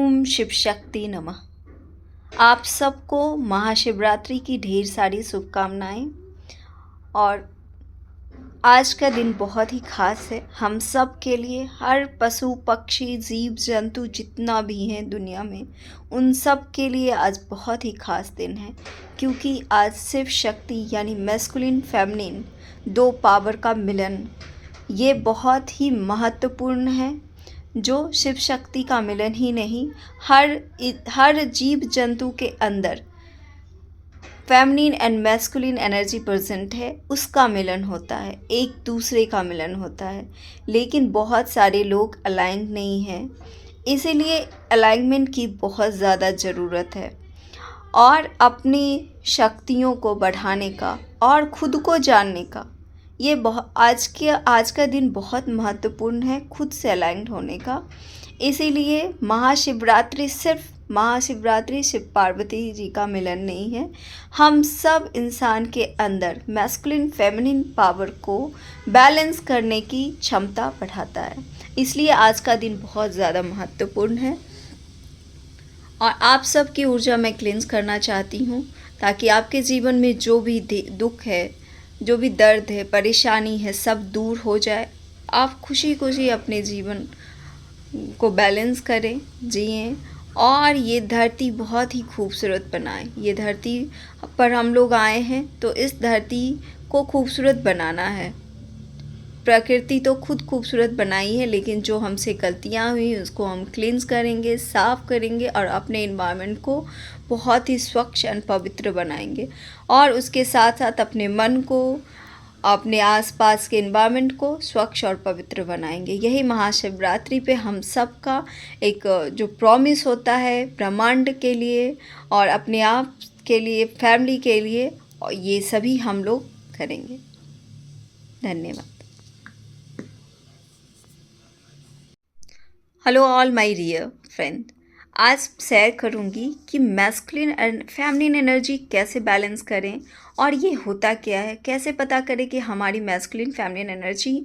ओम शिव शक्ति नमः। आप सबको महाशिवरात्रि की ढेर सारी शुभकामनाएं। और आज का दिन बहुत ही खास है हम सब के लिए। हर पशु पक्षी जीव जंतु जितना भी हैं दुनिया में, उन सब के लिए आज बहुत ही खास दिन है, क्योंकि आज शिव शक्ति यानी मैस्कुलिन फेमिनिन दो पावर का मिलन, ये बहुत ही महत्वपूर्ण है। जो शिव शक्ति का मिलन ही नहीं, हर जीव जंतु के अंदर feminine and masculine energy present है, उसका मिलन होता है, एक दूसरे का मिलन होता है। लेकिन बहुत सारे लोग अलाइन नहीं हैं, इसीलिए अलाइनमेंट की बहुत ज़्यादा ज़रूरत है। और अपनी शक्तियों को बढ़ाने का और खुद को जानने का, ये आज का दिन बहुत महत्वपूर्ण है, खुद से अलाइंड होने का। इसीलिए महाशिवरात्रि सिर्फ महाशिवरात्रि शिव पार्वती जी का मिलन नहीं है, हम सब इंसान के अंदर मैस्कुलिन फेमिनिन पावर को बैलेंस करने की क्षमता बढ़ाता है। इसलिए आज का दिन बहुत ज़्यादा महत्वपूर्ण है और आप सब की ऊर्जा मैं क्लींस करना चाहती हूँ, ताकि आपके जीवन में जो भी दुख है, जो भी दर्द है, परेशानी है, सब दूर हो जाए। आप खुशी खुशी अपने जीवन को बैलेंस करें, जिएं और ये धरती बहुत ही खूबसूरत बनाएं। ये धरती पर हम लोग आए हैं तो इस धरती को खूबसूरत बनाना है। प्रकृति तो खुद खूबसूरत बनाई है, लेकिन जो हमसे गलतियां हुई उसको हम क्लींस करेंगे, साफ़ करेंगे और अपने एनवायरनमेंट को बहुत ही स्वच्छ और पवित्र बनाएंगे। और उसके साथ साथ अपने मन को, अपने आसपास के एनवायरनमेंट को स्वच्छ और पवित्र बनाएंगे। यही महाशिवरात्रि पे हम सब का एक जो प्रॉमिस होता है ब्रह्मांड के लिए और अपने आप के लिए, फैमिली के लिए, और ये सभी हम लोग करेंगे। धन्यवाद। Hello all my dear friend, आज शेयर करूंगी कि मैस्कुलिन एंड फेमिनिन एनर्जी कैसे बैलेंस करें और ये होता क्या है, कैसे पता करें कि हमारी मैस्कुलिन फेमिनिन एनर्जी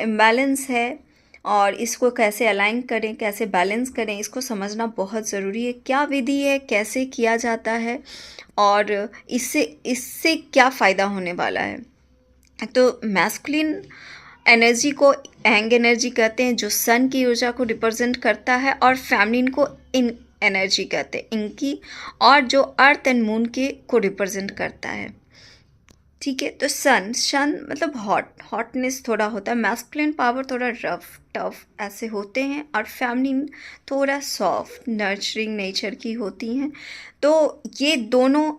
इम्बैलेंस है और इसको कैसे अलाइन करें, कैसे बैलेंस करें, इसको समझना बहुत ज़रूरी है। क्या विधि है, कैसे किया जाता है और इससे क्या फ़ायदा होने वाला है। तो मैस्कुलिन एनर्जी को एंग एनर्जी कहते हैं, जो सन की ऊर्जा को रिप्रेजेंट करता है, और फेमिनिन को इन एनर्जी कहते हैं, इनकी, और जो अर्थ एंड मून के को रिप्रेजेंट करता है। ठीक है, तो सन मतलब हॉटनेस थोड़ा होता है, मैस्कुलिन पावर थोड़ा रफ टफ ऐसे होते हैं, और फेमिनिन थोड़ा सॉफ्ट नर्चरिंग नेचर की होती हैं। तो ये दोनों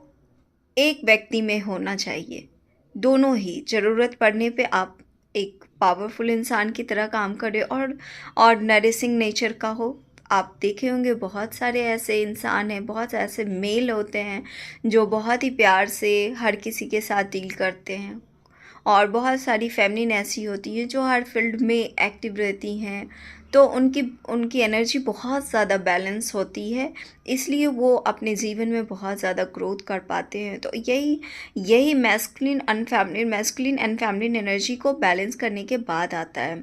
एक व्यक्ति में होना चाहिए, दोनों ही। ज़रूरत पड़ने पे आप एक पावरफुल इंसान की तरह काम करे और नरिशिंग नेचर का हो। आप देखे होंगे बहुत सारे ऐसे इंसान हैं, बहुत ऐसे मेल होते हैं जो बहुत ही प्यार से हर किसी के साथ डील करते हैं, और बहुत सारी फेमिनिन ऐसी होती हैं जो हर फील्ड में एक्टिव रहती हैं। तो उनकी एनर्जी बहुत ज़्यादा बैलेंस होती है, इसलिए वो अपने जीवन में बहुत ज़्यादा ग्रोथ कर पाते हैं। तो यही मैस्कुलिन एंड फेमिनिन एनर्जी को बैलेंस करने के बाद आता है।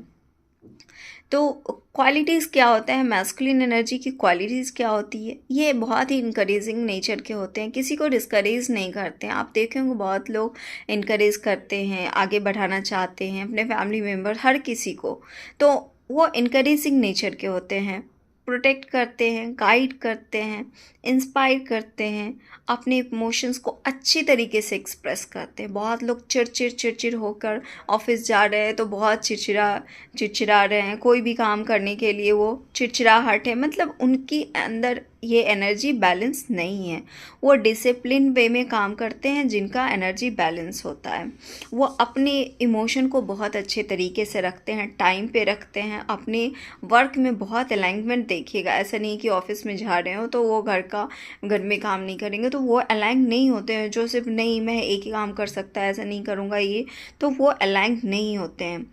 तो क्वालिटीज़ क्या होता है, मैस्कुलिन एनर्जी की क्वालिटीज़ क्या होती है, ये बहुत ही इनकरेजिंग नेचर के होते हैं, किसी को डिस्करेज नहीं करते हैं। आप देखेंगे बहुत लोग इनकरेज करते हैं, आगे बढ़ाना चाहते हैं अपने फैमिली मेम्बर, हर किसी को। तो वो इनकरेजिंग नेचर के होते हैं, प्रोटेक्ट करते हैं, गाइड करते हैं, इंस्पायर करते हैं, अपने इमोशंस को अच्छी तरीके से एक्सप्रेस करते हैं। बहुत लोग चिड़चिड़ होकर ऑफिस जा रहे हैं तो बहुत चिड़चिड़ा रहे हैं, कोई भी काम करने के लिए वो चिड़चिड़ाहट है, मतलब उनकी अंदर ये एनर्जी बैलेंस नहीं है। वो डिसिप्लिन वे में काम करते हैं जिनका एनर्जी बैलेंस होता है। वो अपने इमोशन को बहुत अच्छे तरीके से रखते हैं, टाइम पे रखते हैं, अपने वर्क में बहुत अलाइनमेंट। देखिएगा, ऐसा नहीं कि ऑफिस में जा रहे हो तो वो घर में काम नहीं करेंगे, तो वो अलाइन नहीं होते हैं। जो सिर्फ नहीं मैं एक ही काम कर सकता है, ऐसा नहीं करूँगा ये, तो वो अलाइन नहीं होते हैं।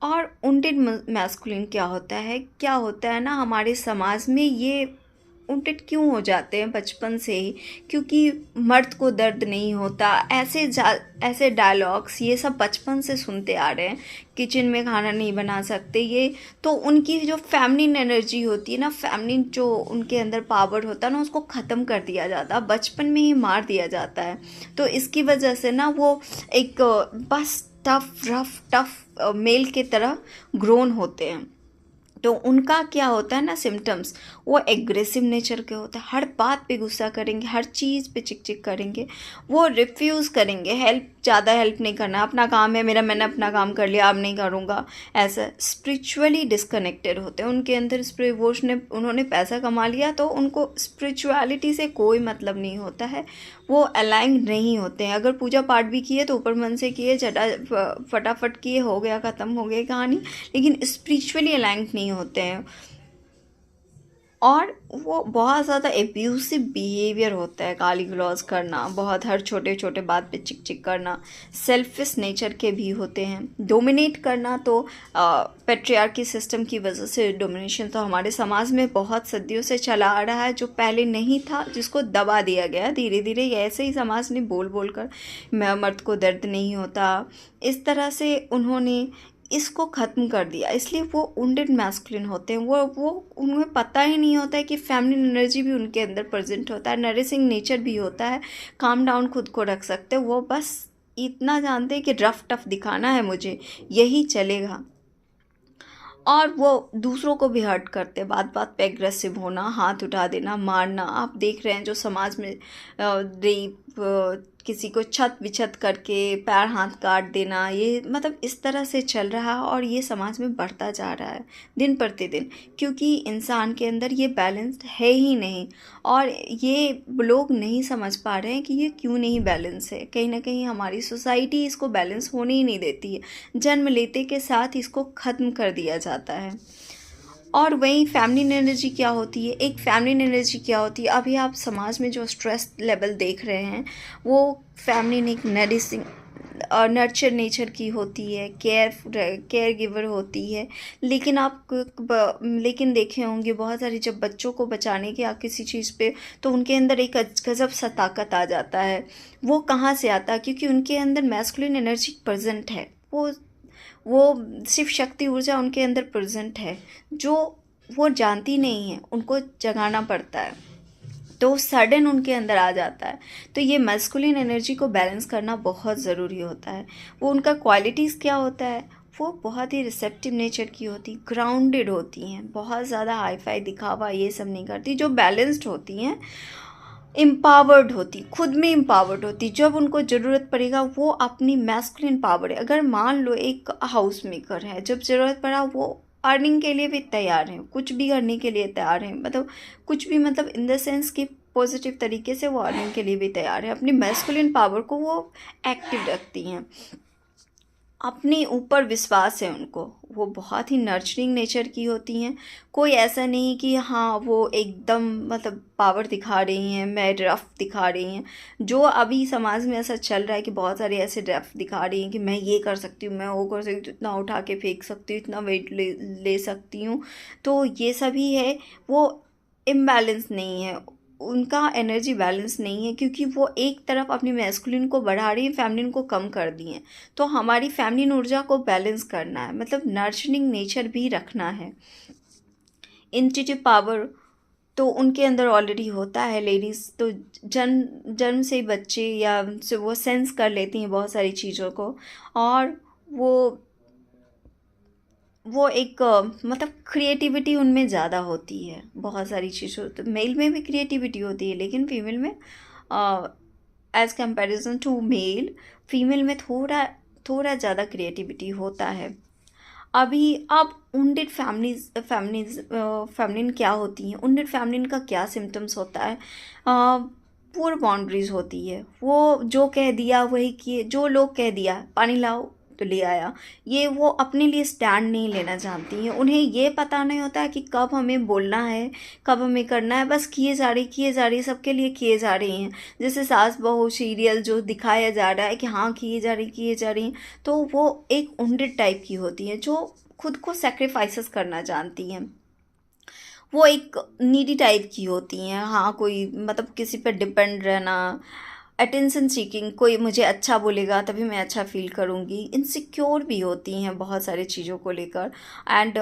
और उनटेड मैस्कुलिन क्या होता है ना, हमारे समाज में ये उनटेड क्यों हो जाते हैं बचपन से ही? क्योंकि मर्द को दर्द नहीं होता, ऐसे डायलॉग्स ये सब बचपन से सुनते आ रहे हैं। किचन में खाना नहीं बना सकते ये, तो उनकी जो फेमिनिन एनर्जी होती है ना, फेमिनिन जो उनके अंदर पावर होता है ना, उसको ख़त्म कर दिया जाता है, बचपन में ही मार दिया जाता है। तो इसकी वजह से ना वो एक बस टफ मेल की तरह ग्रोन होते हैं। तो उनका क्या होता है ना सिम्टम्स, वो एग्रेसिव नेचर के होते हैं, हर बात पे गुस्सा करेंगे, हर चीज़ पे चिक चिक करेंगे, वो रिफ्यूज़ करेंगे, ज़्यादा हेल्प नहीं करना, अपना काम है मेरा, मैंने अपना काम कर लिया, अब नहीं करूँगा। ऐसा स्पिरिचुअली डिस्कनेक्टेड होते हैं, उनके अंदर उन्होंने पैसा कमा लिया तो उनको स्पिरिचुअलिटी से कोई मतलब नहीं होता है, वो अलाइन नहीं होते हैं। अगर पूजा पाठ भी किए तो ऊपर मन से किए, फटाफट किए, हो गया, ख़त्म हो गई कहानी, लेकिन स्पिरिचुअली अलाइंड नहीं होते हैं। और वो बहुत ज़्यादा एब्यूसिव बिहेवियर होता है, गाली गलौज करना, बहुत हर छोटे छोटे बात पे चिक चिक करना, सेल्फिश नेचर के भी होते हैं। डोमिनेट करना तो पेट्रियार्की सिस्टम की वजह से डोमिनेशन तो हमारे समाज में बहुत सदियों से चला आ रहा है, जो पहले नहीं था, जिसको दबा दिया गया धीरे धीरे। ऐसे ही समाज ने बोल बोल कर मर्द को दर्द नहीं होता, इस तरह से उन्होंने इसको ख़त्म कर दिया। इसलिए वो वुंडेड मैस्कुलिन होते हैं, वो उन्हें पता ही नहीं होता है कि फेमिनिन एनर्जी भी उनके अंदर प्रेजेंट होता है, नरिशिंग नेचर भी होता है, काम डाउन खुद को रख सकते हैं। वो बस इतना जानते हैं कि रफ टफ दिखाना है मुझे, यही चलेगा। और वो दूसरों को भी हर्ट करते, बात बात पे एग्रेसिव होना, हाथ उठा देना, मारना। आप देख रहे हैं जो समाज में रेप, किसी को छत विछत करके पैर हाथ काट देना, ये मतलब इस तरह से चल रहा है और ये समाज में बढ़ता जा रहा है दिन प्रतिदिन, क्योंकि इंसान के अंदर ये बैलेंस्ड है ही नहीं। और ये लोग नहीं समझ पा रहे हैं कि ये क्यों नहीं बैलेंस है। कहीं ना कहीं हमारी सोसाइटी इसको बैलेंस होने ही नहीं देती है, जन्म लेते के साथ इसको ख़त्म कर दिया जाता है। और वहीं फेमिनिन एनर्जी क्या होती है, एक फेमिनिन एनर्जी क्या होती है, अभी आप समाज में जो स्ट्रेस लेवल देख रहे हैं, वो फेमिनिन एक नरिशिंग नर्चर नेचर की होती है, केयर गिवर होती है। लेकिन लेकिन देखे होंगे बहुत सारी, जब बच्चों को बचाने की आप किसी चीज़ पे, तो उनके अंदर एक गजब सा ताकत आ जाता है। वो कहाँ से आता है? क्योंकि उनके अंदर मैस्कुलिन एनर्जी प्रेजेंट है, वो सिर्फ शक्ति ऊर्जा उनके अंदर प्रेजेंट है, जो वो जानती नहीं है, उनको जगाना पड़ता है, तो सडन उनके अंदर आ जाता है। तो ये मैस्कुलिन एनर्जी को बैलेंस करना बहुत ज़रूरी होता है। वो उनका क्वालिटीज़ क्या होता है, वो बहुत ही रिसेप्टिव नेचर की होती, ग्राउंडेड होती हैं, बहुत ज़्यादा हाई फाई दिखावा ये सब नहीं करती, जो बैलेंस्ड होती हैं, एम्पावर्ड होती, खुद में एम्पावर्ड होती। जब उनको ज़रूरत पड़ेगा वो अपनी मैस्कुलिन पावर है। अगर मान लो एक हाउस मेकर है, जब ज़रूरत पड़ा वो अर्निंग के लिए भी तैयार हैं, कुछ भी करने के लिए तैयार हैं, मतलब कुछ भी, मतलब इन द सेंस कि पॉजिटिव तरीके से वो अर्निंग के लिए भी तैयार है। अपनी मैस्कुलिन पावर को वो एक्टिव रखती हैं, अपने ऊपर विश्वास है उनको, वो बहुत ही नर्चरिंग नेचर की होती हैं। कोई ऐसा नहीं कि हाँ वो एकदम मतलब पावर दिखा रही हैं, मैं रफ दिखा रही हैं। जो अभी समाज में ऐसा चल रहा है कि बहुत सारे ऐसे रफ दिखा रही हैं कि मैं ये कर सकती हूँ, मैं वो कर सकती हूँ, इतना उठा के फेंक सकती हूँ, इतना वेट ले सकती हूँ, तो ये सभी है, वो इम्बैलेंस नहीं है, उनका एनर्जी बैलेंस नहीं है, क्योंकि वो एक तरफ अपनी मैस्कुलिन को बढ़ा रही है, फेमिनिन को कम कर दी है। तो हमारी फेमिनिन ऊर्जा को बैलेंस करना है, मतलब नर्चरिंग नेचर भी रखना है। इंट्यूटिव पावर तो उनके अंदर ऑलरेडी होता है। लेडीज़ तो जन्म से ही बच्चे या से वो सेंस कर लेती हैं बहुत सारी चीज़ों को, और वो एक मतलब क्रिएटिविटी उनमें ज़्यादा होती है, बहुत सारी चीज़ों, तो मेल में भी क्रिएटिविटी होती है, लेकिन फीमेल में as comparison to male, female में थोड़ा थोड़ा ज़्यादा क्रिएटिविटी होता है। अभी अब उंडेड फेमिनिन क्या होती हैं, उंडेड फेमिनिन का क्या सिम्टम्स होता है? पुअर बाउंड्रीज होती है, वो जो कह दिया वही किए, जो लोग कह दिया पानी लाओ तो ले आया, ये वो अपने लिए स्टैंड नहीं लेना जानती हैं। उन्हें ये पता नहीं होता है कि कब हमें बोलना है, कब हमें करना है, बस किए जा रही, सबके लिए किए जा रही हैं। जैसे सास बहू सीरियल जो दिखाया जा रहा है कि हाँ किए जा रही हैं, तो वो एक उंडेड टाइप की होती हैं, जो खुद को सेक्रीफाइसेस करना जानती हैं। वो एक नीडी टाइप की होती हैं। हाँ, कोई मतलब किसी पे डिपेंड रहना, अटेंशन सीकिंग, कोई मुझे अच्छा बोलेगा तभी मैं अच्छा फ़ील करूँगी। इनसिक्योर भी होती हैं बहुत सारी चीज़ों को लेकर, एंड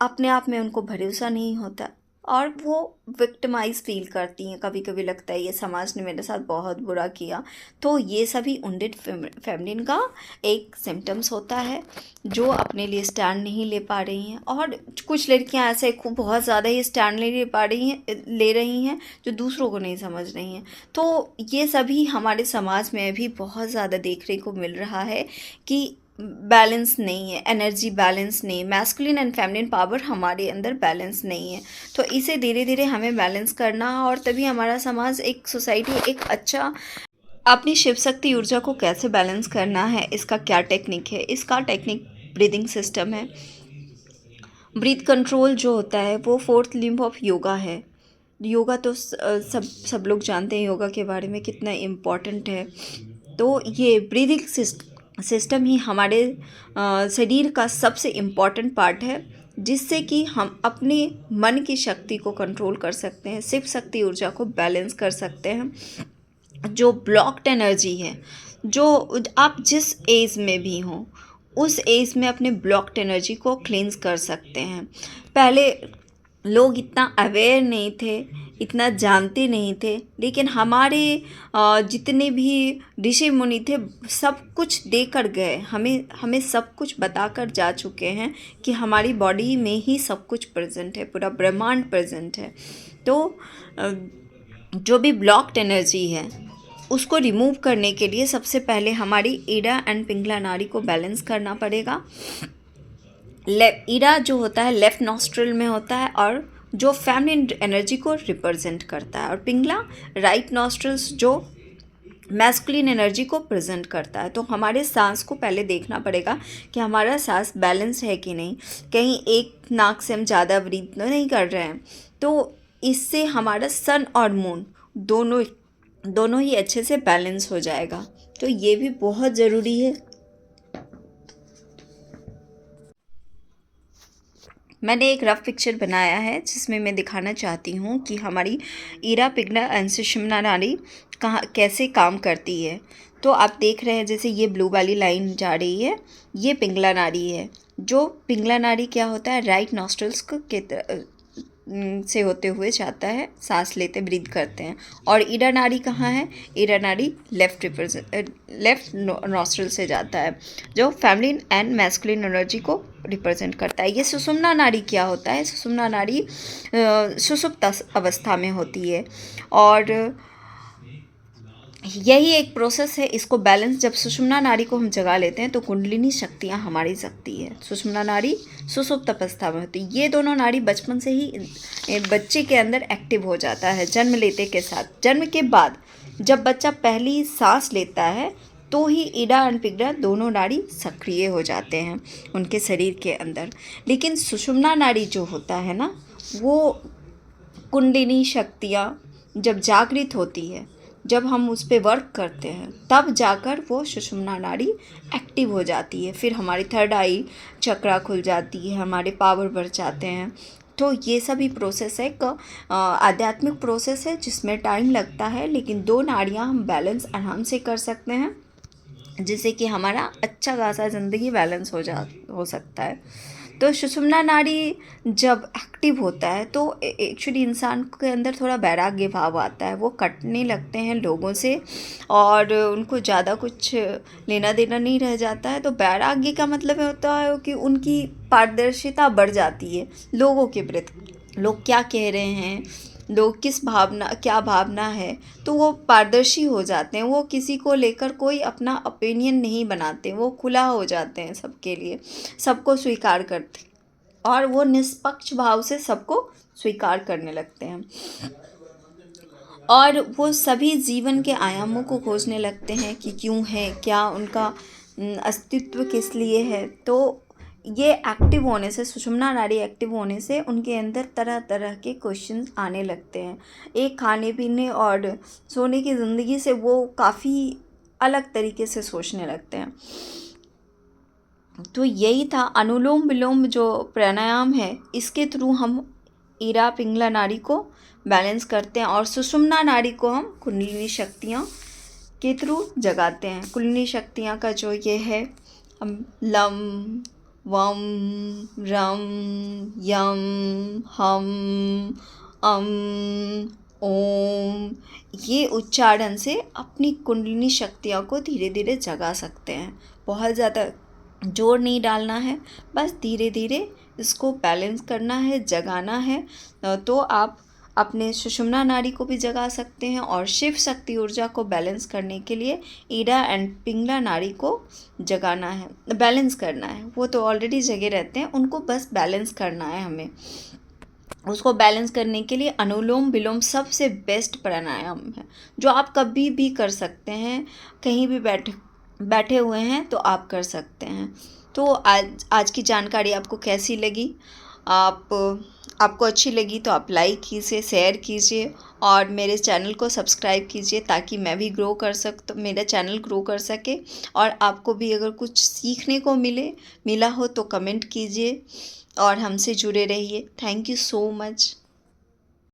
अपने आप में उनको भरोसा नहीं होता और वो विक्टिमाइज फील करती हैं। कभी कभी लगता है ये समाज ने मेरे साथ बहुत बुरा किया। तो ये सभी उंडेड फेमिनिन का एक सिम्टम्स होता है, जो अपने लिए स्टैंड नहीं ले पा रही हैं। और कुछ लड़कियां ऐसे खूब बहुत ज़्यादा ही स्टैंड नहीं ले रही हैं जो दूसरों को नहीं समझ रही हैं। तो ये सभी हमारे समाज में भी बहुत ज़्यादा देखने को मिल रहा है कि बैलेंस नहीं है, एनर्जी बैलेंस नहीं, मैस्कुलिन एंड फेमिनिन पावर हमारे अंदर बैलेंस नहीं है। तो इसे धीरे धीरे हमें बैलेंस करना, और तभी हमारा समाज, एक सोसाइटी एक अच्छा। अपनी शिव शक्ति ऊर्जा को कैसे बैलेंस करना है, इसका क्या टेक्निक है? इसका टेक्निक ब्रीदिंग सिस्टम है। ब्रीथ कंट्रोल जो होता है वो फोर्थ लिम्ब ऑफ योगा है। योगा तो सब लोग जानते हैं योगा के बारे में कितना इम्पोर्टेंट है। तो ये ब्रीदिंग सिस्टम ही हमारे शरीर का सबसे इम्पॉर्टेंट पार्ट है, जिससे कि हम अपने मन की शक्ति को कंट्रोल कर सकते हैं, शिव शक्ति ऊर्जा को बैलेंस कर सकते हैं। जो ब्लॉक्ड एनर्जी है, जो आप जिस एज में भी हों उस एज में अपने ब्लॉक्ड एनर्जी को क्लींस कर सकते हैं। पहले लोग इतना अवेयर नहीं थे, इतना जानते नहीं थे, लेकिन हमारे जितने भी ऋषि मुनि थे सब कुछ देकर गए, हमें सब कुछ बताकर जा चुके हैं कि हमारी बॉडी में ही सब कुछ प्रेजेंट है, पूरा ब्रह्मांड प्रेजेंट है। तो जो भी ब्लॉक्ड एनर्जी है उसको रिमूव करने के लिए सबसे पहले हमारी ईड़ा एंड पिंगला नाड़ी को बैलेंस करना पड़ेगा। ईड़ा जो होता है लेफ्ट नॉस्ट्रल में होता है और जो फेमिनिन एनर्जी को रिप्रेजेंट करता है, और पिंगला राइट नॉस्ट्रल्स जो मैस्कुलिन एनर्जी को प्रेजेंट करता है। तो हमारे सांस को पहले देखना पड़ेगा कि हमारा सांस बैलेंस है कि नहीं, कहीं एक नाक से हम ज़्यादा ब्रीथ नहीं कर रहे हैं। तो इससे हमारा सन और मून दोनों ही अच्छे से बैलेंस हो जाएगा। तो ये भी बहुत ज़रूरी है। मैंने एक रफ पिक्चर बनाया है जिसमें मैं दिखाना चाहती हूँ कि हमारी ईरा पिंगला एंड सुषुम्ना नाड़ी कहाँ कैसे काम करती है। तो आप देख रहे हैं जैसे ये ब्लू वाली लाइन जा रही है, ये पिंगला नाड़ी है। जो पिंगला नाड़ी क्या होता है, राइट नॉस्ट्रल्स से होते हुए जाता है, सांस लेते ब्रीथ करते हैं। और ईड़ा नाड़ी कहाँ है? ईड़ा नाड़ी लेफ्ट नॉस्ट्रल से जाता है, जो फेमिनिन एंड मैस्कुलिन एनर्जी को रिप्रेजेंट करता है। ये सुषुम्ना नाड़ी क्या होता है? सुषुम्ना नाड़ी सुषुप्त अवस्था में होती है, और यही एक प्रोसेस है। इसको बैलेंस, जब सुषुम्ना नाड़ी को हम जगा लेते हैं तो कुंडलिनी शक्तियाँ हमारी जगती है। सुषुम्ना नाड़ी सुषुप्त अवस्था में होती है। ये दोनों नाड़ी बचपन से ही बच्चे के अंदर एक्टिव हो जाता है जन्म लेते के साथ। जन्म के बाद जब बच्चा पहली सांस लेता है तो ही ईड़ा एंड पिंगला दोनों नाड़ी सक्रिय हो जाते हैं उनके शरीर के अंदर। लेकिन सुषुम्ना नाड़ी जो होता है ना, वो कुंडलिनी शक्तियाँ जब जागृत होती है, जब हम उस पर वर्क करते हैं, तब जाकर वो सुषुम्ना नाड़ी एक्टिव हो जाती है। फिर हमारी थर्ड आई चक्रा खुल जाती है, हमारे पावर बढ़ जाते हैं। तो ये सभी प्रोसेस एक आध्यात्मिक प्रोसेस है जिसमें टाइम लगता है, लेकिन दो नाड़ियाँ हम बैलेंस आराम से कर सकते हैं, जिससे कि हमारा अच्छा खासा ज़िंदगी बैलेंस हो सकता है। तो सुषुम्ना नाड़ी जब एक्टिव होता है तो एक्चुअली इंसान के अंदर थोड़ा वैराग्य भाव आता है। वो कटने लगते हैं लोगों से और उनको ज़्यादा कुछ लेना देना नहीं रह जाता है। तो वैराग्य का मतलब होता है कि उनकी पारदर्शिता बढ़ जाती है लोगों के प्रति। लोग क्या कह रहे हैं, लोग क्या भावना है, तो वो पारदर्शी हो जाते हैं। वो किसी को लेकर कोई अपना ओपिनियन नहीं बनाते, वो खुला हो जाते हैं सबके लिए, सबको स्वीकार करते और वो निष्पक्ष भाव से सबको स्वीकार करने लगते हैं। और वो सभी जीवन के आयामों को खोजने लगते हैं कि क्यों है, क्या उनका अस्तित्व किस लिए है। तो ये एक्टिव होने से, सुषुम्ना नाड़ी एक्टिव होने से उनके अंदर तरह तरह के क्वेश्चंस आने लगते हैं। एक खाने पीने और सोने की ज़िंदगी से वो काफ़ी अलग तरीके से सोचने लगते हैं। तो यही था अनुलोम विलोम जो प्राणायाम है, इसके थ्रू हम ईड़ा पिंगला नाड़ी को बैलेंस करते हैं और सुषुम्ना नाड़ी को हम कुंडलिनी शक्तियाँ के थ्रू जगाते हैं। कुंडलिनी शक्तियाँ का जो ये है, हम लम वम रम यम हम अम ओम, ये उच्चारण से अपनी कुंडलिनी शक्तियों को धीरे धीरे जगा सकते हैं। बहुत ज़्यादा जोर नहीं डालना है, बस धीरे धीरे इसको बैलेंस करना है, जगाना है। तो आप अपने सुषुम्ना नाड़ी को भी जगा सकते हैं और शिव शक्ति ऊर्जा को बैलेंस करने के लिए ईड़ा एंड पिंगला नाड़ी को जगाना है, बैलेंस करना है। वो तो ऑलरेडी जगे रहते हैं, उनको बस बैलेंस करना है हमें। उसको बैलेंस करने के लिए अनुलोम विलोम सबसे बेस्ट प्राणायाम है, जो आप कभी भी कर सकते हैं, कहीं भी बैठे हुए हैं तो आप कर सकते हैं। तो आज की जानकारी आपको कैसी लगी? आपको अच्छी लगी तो आप लाइक कीजिए, शेयर कीजिए और मेरे चैनल को सब्सक्राइब कीजिए, ताकि मैं भी मेरा चैनल ग्रो कर सके। और आपको भी अगर कुछ सीखने को मिला हो तो कमेंट कीजिए और हमसे जुड़े रहिए। Thank you so much.